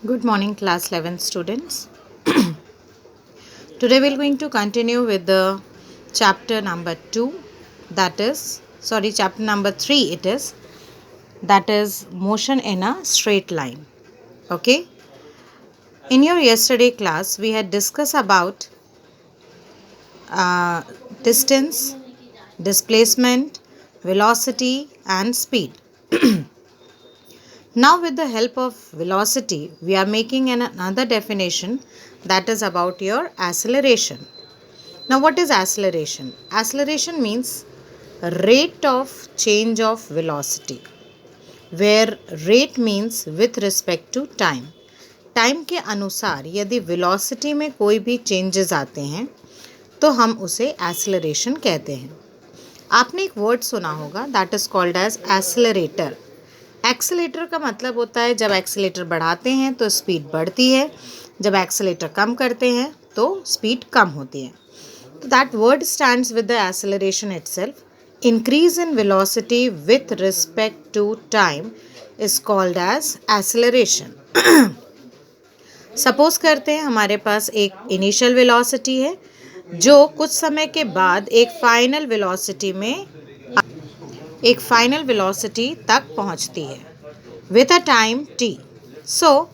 Good morning, class 11 students. Today we are going to continue with the chapter number 2, chapter number 3 it is, that is motion in a straight line. Okay. In your yesterday class, we had discussed about uh, distance, displacement, velocity and speed. Now with the help of velocity, we are making another definition, that is about your acceleration. Now what is acceleration? Acceleration means rate of change of velocity, where rate means with respect to time. Time के अनुसार यदि velocity में कोई भी changes आते हैं तो हम उसे एक्सेलरेशन कहते हैं. आपने एक वर्ड सुना होगा, that is called as accelerator. Accelerator का मतलब होता है जब एक्सेलेटर बढ़ाते हैं तो स्पीड बढ़ती है, जब एक्सेलेटर कम करते हैं तो स्पीड कम होती है. तो that word stands with the acceleration itself. Increase in velocity with respect to time is called as acceleration. Suppose करते हैं हमारे पास एक इनिशियल वेलोसिटी है जो कुछ समय के बाद एक फाइनल वेलोसिटी तक पहुंचती है विथ अ टाइम t. सो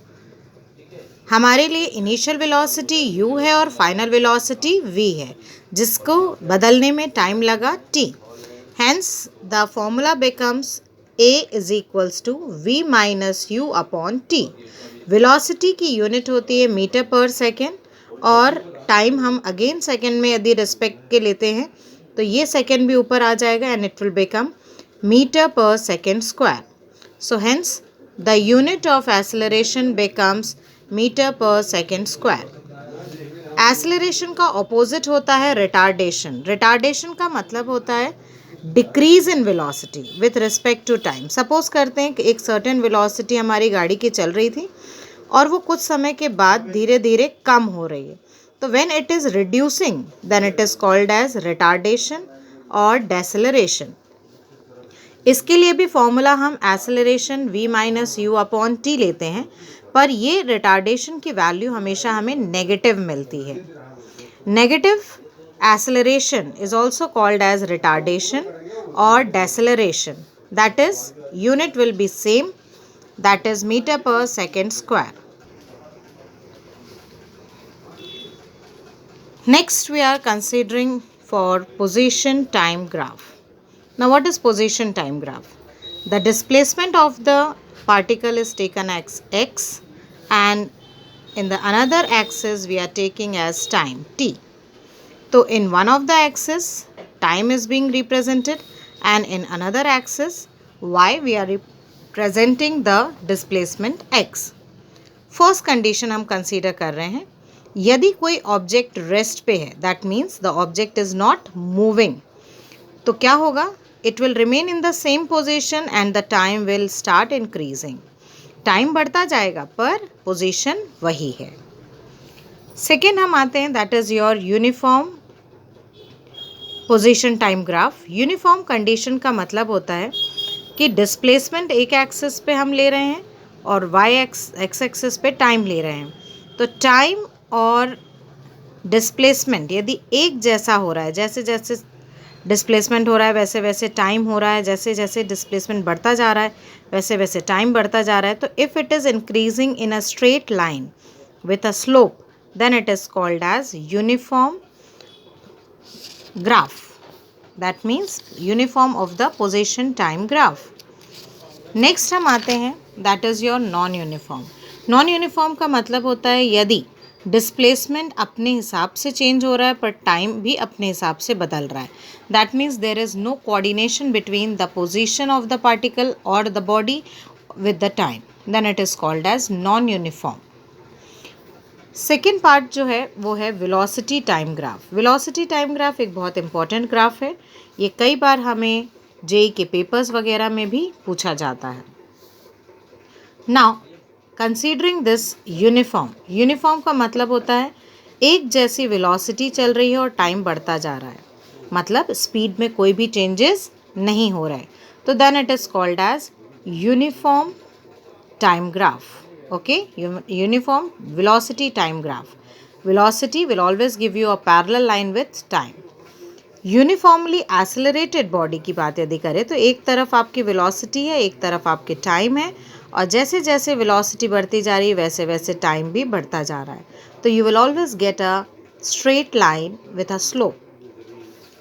हमारे लिए इनिशियल वेलोसिटी u है और फाइनल वेलोसिटी v है, जिसको बदलने में टाइम लगा t. Hence the formula becomes a is equals to v minus u upon t. Velocity की यूनिट होती है मीटर पर सेकेंड और टाइम हम अगेन सेकेंड में यदि रिस्पेक्ट के लेते हैं तो ये सेकेंड भी ऊपर आ जाएगा and it will become metre per second square. So hence the unit of acceleration becomes metre per second square. Acceleration का ऑपोजिट होता है रिटार्डेशन. रिटार्डेशन का मतलब होता है decrease in velocity with respect to time. Suppose करते हैं कि एक सर्टेन वेलोसिटी हमारी गाड़ी की चल रही थी और वो कुछ समय के बाद धीरे धीरे कम हो रही है, तो when it is reducing then it is called as retardation और डेसेलरेशन. इसके लिए भी फॉर्मूला हम acceleration v minus u upon t लेते हैं, पर ये रिटार्डेशन की वैल्यू हमेशा हमें नेगेटिव मिलती है. Negative acceleration is also called as retardation or deceleration. That is, unit will be same, that is meter per second square. Next we are considering for position time graph. Now what is position time graph? The displacement of the particle is taken as x and in the another axis we are taking as time t. So in one of the axis time is being represented and in another axis y we are representing the displacement x. First condition हम consider कर रहे हैं, यदि कोई object rest पे है, that means the object is not moving, तो क्या होगा? It will remain in the same position and the time will start increasing. Time बढ़ता जाएगा पर पोजीशन वही है. सेकेंड हम आते हैं, that is your uniform position time graph. Uniform condition का मतलब होता है कि डिस्प्लेसमेंट एक एक्सिस पे हम ले रहे हैं और एक्स एक्सिस पे टाइम ले रहे हैं. तो टाइम और डिस्प्लेसमेंट यदि एक जैसा हो रहा है, जैसे जैसे डिस्प्लेसमेंट हो रहा है वैसे वैसे टाइम हो रहा है, जैसे जैसे डिस्प्लेसमेंट बढ़ता जा रहा है वैसे वैसे टाइम बढ़ता जा रहा है, तो if it is increasing in a straight line with a slope then it is called as uniform graph. That means uniform of the position time graph. Next हम आते हैं, that is your non uniform. non uniform का मतलब होता है यदि displacement अपने हिसाब से चेंज हो रहा है पर टाइम भी अपने हिसाब से बदल रहा है. That means there is no coordination between the position of the particle और the body with the time, then it is called as non uniform. Second part जो है वो है velocity time graph. Velocity time graph एक बहुत important graph है. ये कई बार हमें जेई के पेपर्स वगैरह में भी पूछा जाता है. नाउ कंसीडरिंग दिस यूनिफॉर्म का मतलब होता है एक जैसी वेलोसिटी चल रही है और टाइम बढ़ता जा रहा है, मतलब स्पीड में कोई भी चेंजेस नहीं हो रहा है, तो then it is called as uniform time graph. Okay, uniform velocity time graph. Velocity will always give you a parallel line with time. Uniformly accelerated body की बात यदि करें तो एक तरफ आपकी वेलोसिटी है, एक तरफ आपके टाइम है, और जैसे जैसे वेलोसिटी बढ़ती जा रही है वैसे वैसे टाइम भी बढ़ता जा रहा है. तो you will always get a straight line with a slope.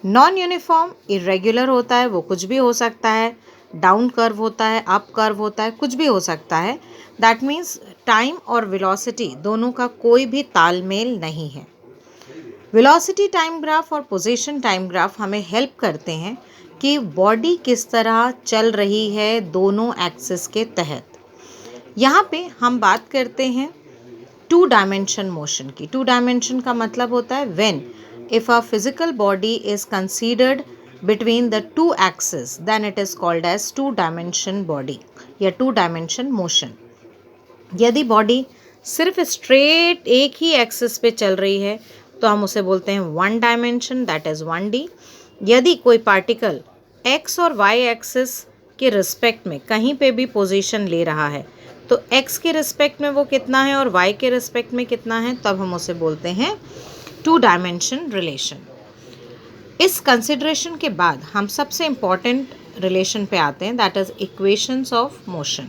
Non uniform irregular होता है, वो कुछ भी हो सकता है, डाउन कर्व होता है, अप कर्व होता है, कुछ भी हो सकता है. दैट मीन्स टाइम और वेलोसिटी दोनों का कोई भी तालमेल नहीं है. वेलोसिटी टाइम ग्राफ और पोजीशन टाइम ग्राफ हमें हेल्प करते हैं कि बॉडी किस तरह चल रही है दोनों एक्सिस के तहत. यहाँ पे हम बात करते हैं 2 डायमेंशन मोशन की. 2 डायमेंशन का मतलब होता है when if a physical body is considered between the 2 axes then it is called as 2 dimension body या 2 dimension motion. यदि बॉडी सिर्फ स्ट्रेट एक ही एक्सिस पे चल रही है तो हम उसे बोलते हैं 1 डायमेंशन, दैट इज़ 1D. यदि कोई पार्टिकल एक्स और वाई एक्सिस के रिस्पेक्ट में कहीं पे भी पोजीशन ले रहा है तो एक्स के रिस्पेक्ट में वो कितना है और वाई के रिस्पेक्ट में कितना है, तब हम उसे बोलते हैं 2 डायमेंशन रिलेशन. इस कंसिडरेशन के बाद हम सबसे इम्पॉर्टेंट रिलेशन पे आते हैं, that is equations of motion.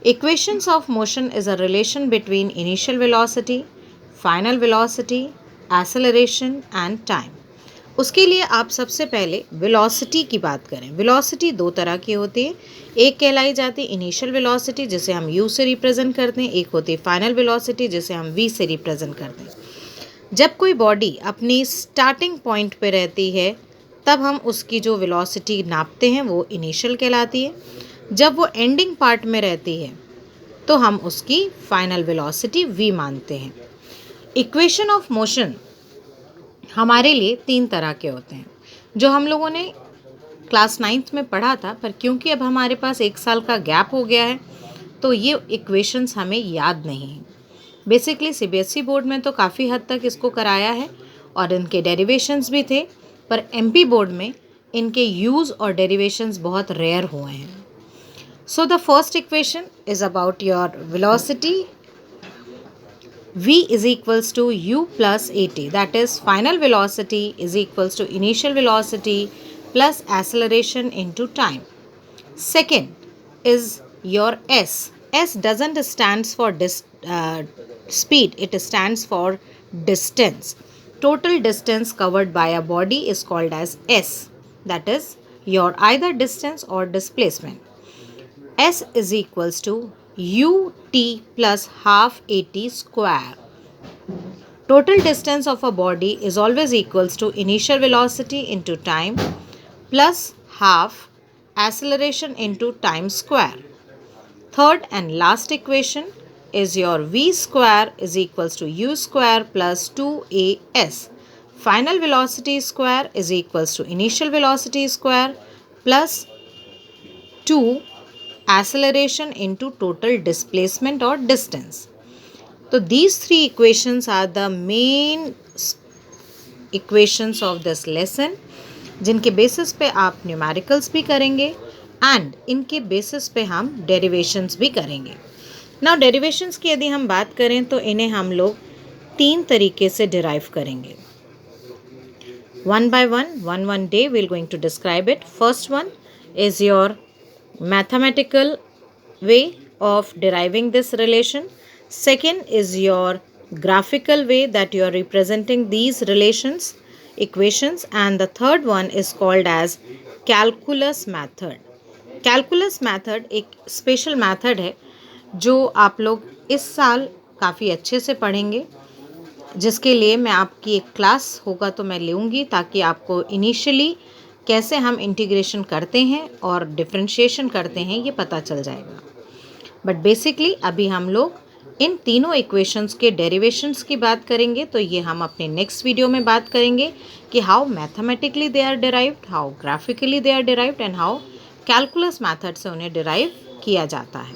Equations of motion is a relation between initial velocity, final velocity, acceleration and time. उसके लिए आप सबसे पहले वेलोसिटी की बात करें. वेलोसिटी 2 तरह की होती है. एक कहलाई जाती है इनिशियल वेलोसिटी जिसे हम u से रिप्रेजेंट करते हैं, एक होती है फाइनल वेलोसिटी जिसे हम v से रिप्रेजेंट करते हैं. जब कोई बॉडी अपनी स्टार्टिंग पॉइंट पे रहती है तब हम उसकी जो वेलोसिटी नापते हैं वो इनिशियल कहलाती है. जब वो एंडिंग पार्ट में रहती है तो हम उसकी फाइनल वेलोसिटी v मानते हैं. इक्वेशन ऑफ मोशन हमारे लिए 3 तरह के होते हैं जो हम लोगों ने क्लास 9th में पढ़ा था, पर क्योंकि अब हमारे पास 1 साल का गैप हो गया है तो ये इक्वेशंस हमें याद नहीं हैं. बेसिकली CBSE बोर्ड में तो काफ़ी हद तक इसको कराया है और इनके डेरिवेशंस भी थे, पर MP बोर्ड में इनके यूज़ और डेरिवेशंस बहुत रेयर हुए हैं. So the first equation is about your velocity. v is equals to u plus at, that is final velocity is equals to initial velocity plus acceleration into time. Second is your s. S doesn't stands for speed, it stands for distance. Total distance covered by a body is called as s, that is your either distance or displacement. S is equals to ut plus half at square. Total distance of a body is always equals to initial velocity into time plus half acceleration into time square. Third and last equation is your v square is equals to u square plus 2as. Final velocity square is equals to initial velocity square plus 2 acceleration into total displacement or distance. So these 3 equations are the main equations of this lesson, जिनके basis पे आप numericals भी करेंगे and इनके basis पे हम derivations भी करेंगे. नाउ डेरिवेशंस की यदि हम बात करें तो इन्हें हम लोग 3 तरीके से डिराइव करेंगे. One by one day we are going to describe it. First one is your mathematical way of deriving this relation. Second is your graphical way that you are representing these relations, equations, and the third one is called as calculus method. Calculus method एक special method है जो आप लोग इस साल काफ़ी अच्छे से पढ़ेंगे, जिसके लिए मैं आपकी एक क्लास होगा तो मैं लूँगी ताकि आपको इनिशियली कैसे हम इंटीग्रेशन करते हैं और डिफरेंशिएशन करते हैं ये पता चल जाएगा. बट बेसिकली अभी हम लोग इन तीनों इक्वेशंस के डेरिवेशंस की बात करेंगे, तो ये हम अपने नेक्स्ट वीडियो में बात करेंगे कि how mathematically they are derived, how graphically they are derived and how calculus method से उन्हें डिराइव किया जाता है.